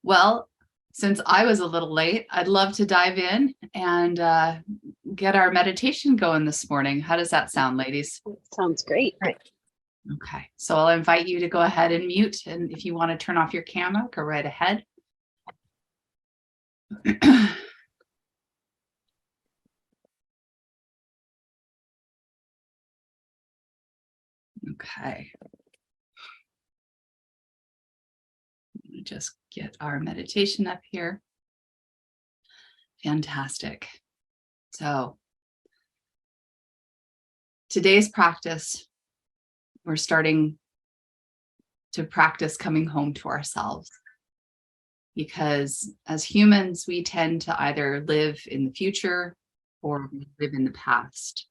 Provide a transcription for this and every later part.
Well, since I was a little late, I'd love to dive in and get our meditation going this morning. How does that sound, ladies? Sounds great. Okay, so I'll invite you to go ahead and mute. And if you want to turn off your camera, go right ahead. Okay. Let me just get our meditation up here. Fantastic. So today's practice, we're starting to practice coming home to ourselves. Because as humans, we tend to either live in the future or we live in the past.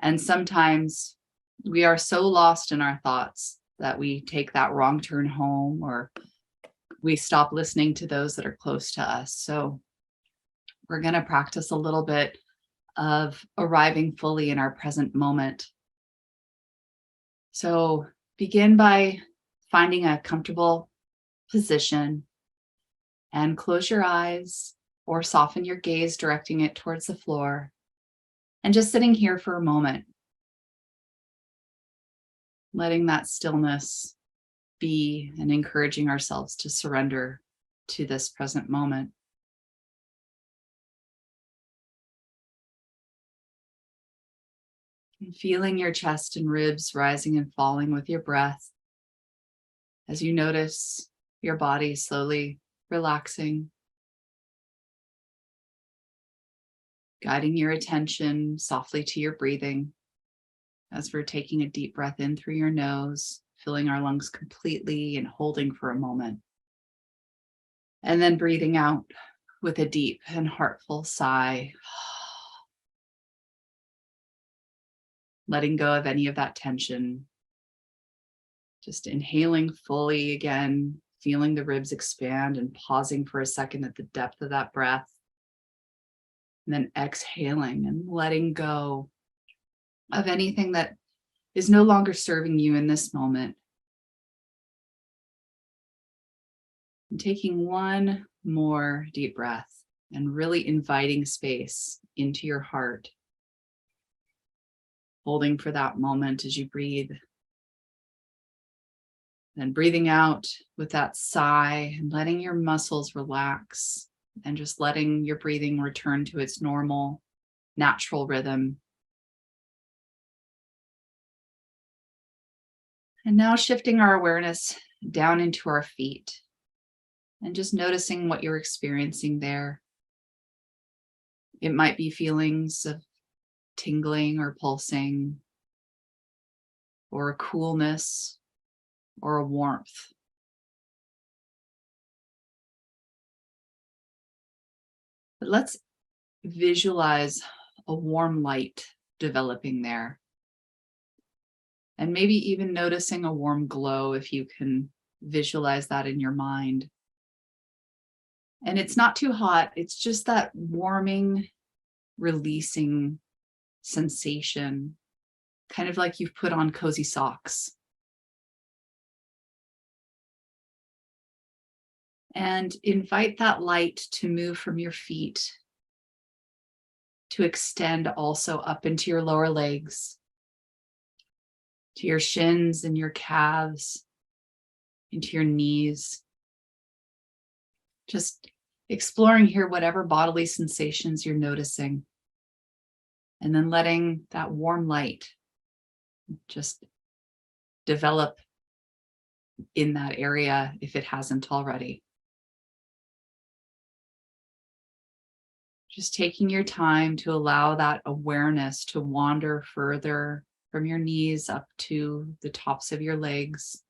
And sometimes we are so lost in our thoughts that we take that wrong turn home, or we stop listening to those that are close to us. So we're going to practice a little bit of arriving fully in our present moment. So begin by finding a comfortable position and close your eyes or soften your gaze, directing it towards the floor, and just sitting here for a moment, letting that stillness be and encouraging ourselves to surrender to this present moment. And feeling your chest and ribs rising and falling with your breath as you notice your body slowly relaxing, guiding your attention softly to your breathing as we're taking a deep breath in through your nose, filling our lungs completely and holding for a moment. And then breathing out with a deep and heartful sigh, letting go of any of that tension. Just inhaling fully again, feeling the ribs expand and pausing for a second at the depth of that breath. And then exhaling and letting go of anything that is no longer serving you in this moment. And taking one more deep breath and really inviting space into your heart. Holding for that moment as you breathe. Then breathing out with that sigh and letting your muscles relax and just letting your breathing return to its normal, natural rhythm. And now shifting our awareness down into our feet and just noticing what you're experiencing there. It might be feelings of tingling or pulsing, or a coolness, or a warmth. But let's visualize a warm light developing there. And maybe even noticing a warm glow if you can visualize that in your mind. And it's not too hot, it's just that warming, releasing sensation, kind of like you've put on cozy socks. And invite that light to move from your feet, to extend also up into your lower legs, to your shins and your calves, into your knees. Just exploring here whatever bodily sensations you're noticing. And then letting that warm light just develop in that area if it hasn't already. Just taking your time to allow that awareness to wander further from your knees up to the tops of your legs.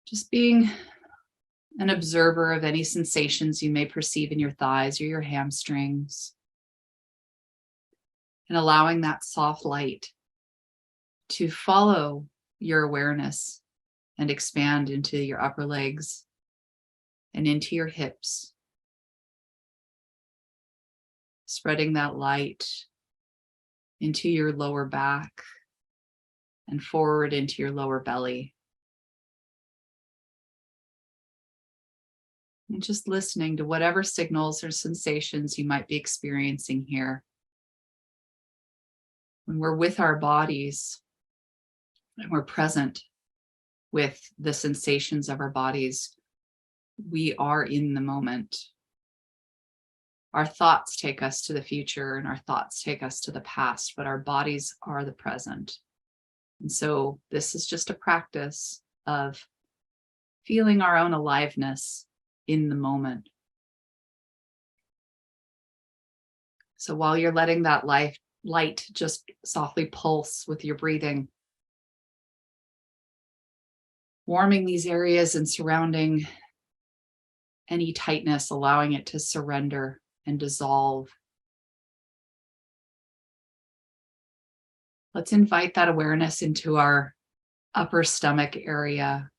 Just being an observer of any sensations you may perceive in your thighs or your hamstrings. And allowing that soft light to follow your awareness and expand into your upper legs and into your hips. Spreading that light into your lower back and forward into your lower belly. And just listening to whatever signals or sensations you might be experiencing here. When we're with our bodies and we're present with the sensations of our bodies, we are in the moment. Our thoughts take us to the future and our thoughts take us to the past, but our bodies are the present. And so this is just a practice of feeling our own aliveness in the moment. So while you're letting that light just softly pulse with your breathing, warming these areas and surrounding any tightness, allowing it to surrender and dissolve. Let's invite that awareness into our upper stomach area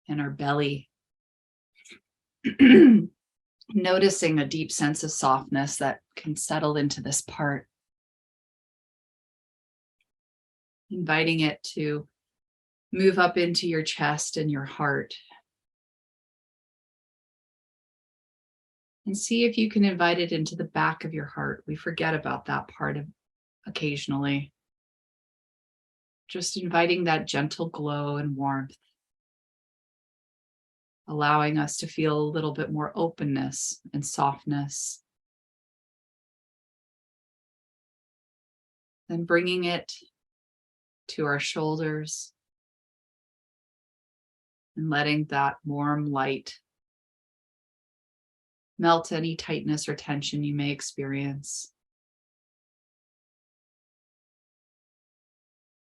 and our belly. Noticing a deep sense of softness that can settle into this part. Inviting it to move up into your chest and your heart. And see if you can invite it into the back of your heart. We forget about that part occasionally. Just inviting that gentle glow and warmth, allowing us to feel a little bit more openness and softness. Then bringing it to our shoulders and letting that warm light melt any tightness or tension you may experience.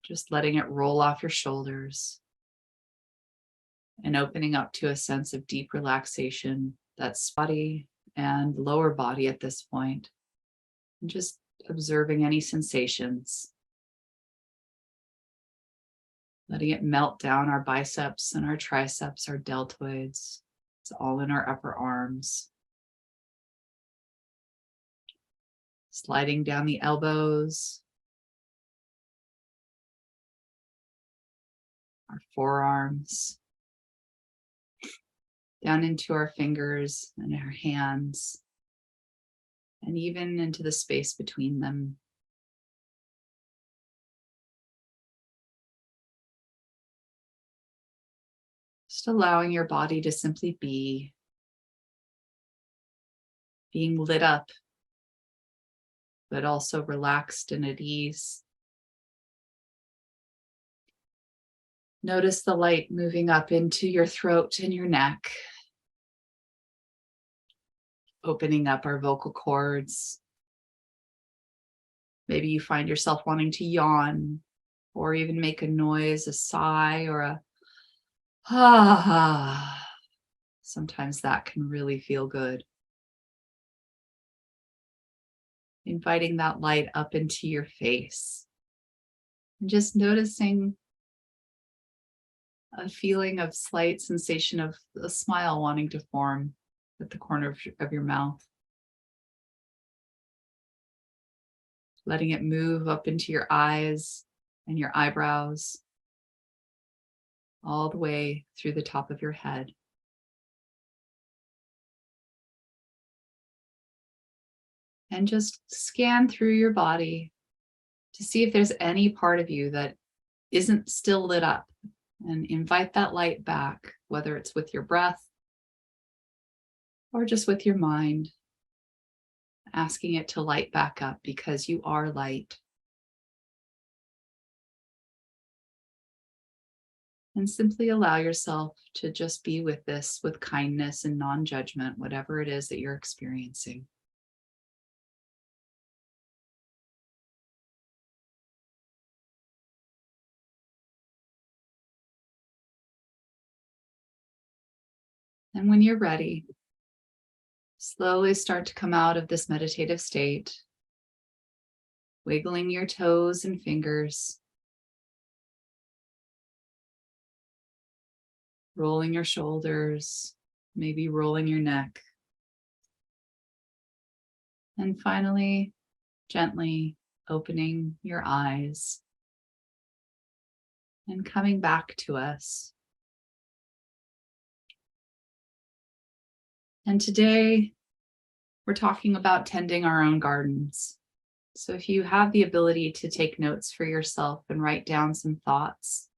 Just letting it roll off your shoulders and opening up to a sense of deep relaxation that's body and lower body at this point. And just observing any sensations. Letting it melt down our biceps and our triceps, our deltoids. It's all in our upper arms. Sliding down the elbows, our forearms, down into our fingers and our hands, and even into the space between them. Just allowing your body to simply be, being lit up, but also relaxed and at ease. Notice the light moving up into your throat and your neck, opening up our vocal cords. Maybe you find yourself wanting to yawn or even make a noise, a sigh or a ah. Sometimes that can really feel good. Inviting that light up into your face and just noticing a feeling of slight sensation of a smile wanting to form at the corner of your mouth. Letting it move up into your eyes and your eyebrows, all the way through the top of your head. And just scan through your body to see if there's any part of you that isn't still lit up, and invite that light back, whether it's with your breath or just with your mind, asking it to light back up because you are light. And simply allow yourself to just be with this with kindness and non-judgment, whatever it is that you're experiencing. And when you're ready, slowly start to come out of this meditative state, wiggling your toes and fingers, rolling your shoulders, maybe rolling your neck. And finally, gently opening your eyes and coming back to us. And today we're talking about tending our own gardens. So if you have the ability to take notes for yourself and write down some thoughts,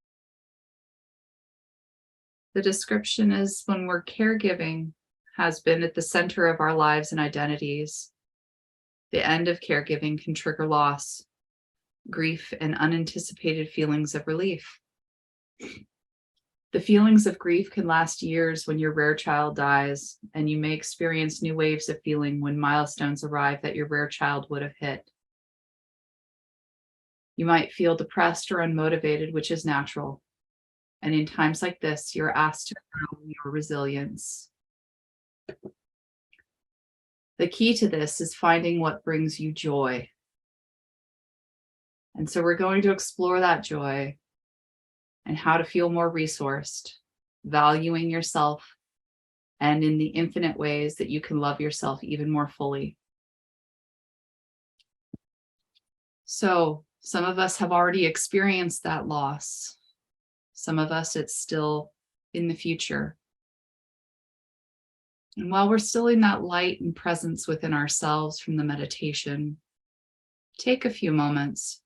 the description is when we're caregiving has been at the center of our lives and identities. The end of caregiving can trigger loss, grief, and unanticipated feelings of relief. The feelings of grief can last years when your rare child dies, and you may experience new waves of feeling when milestones arrive that your rare child would have hit. You might feel depressed or unmotivated, which is natural. And in times like this, you're asked to grow your resilience. The key to this is finding what brings you joy. And so we're going to explore that joy and how to feel more resourced, valuing yourself, and in the infinite ways that you can love yourself even more fully. So some of us have already experienced that loss. Some of us, it's still in the future. And while we're still in that light and presence within ourselves from the meditation, take a few moments.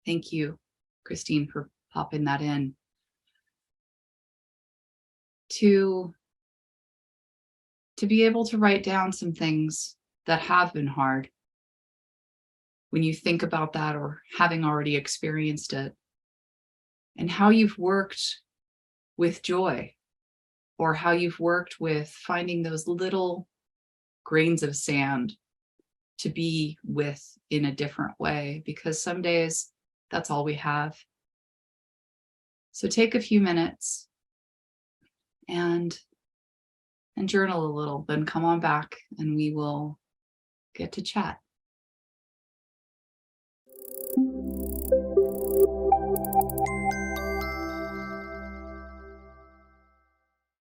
Thank you, Christine, for popping that in. To be able to write down some things that have been hard when you think about that or having already experienced it, and how you've worked with joy, or how you've worked with finding those little grains of sand to be with in a different way, because some days that's all we have. So take a few minutes and journal a little, then come on back and we will get to chat.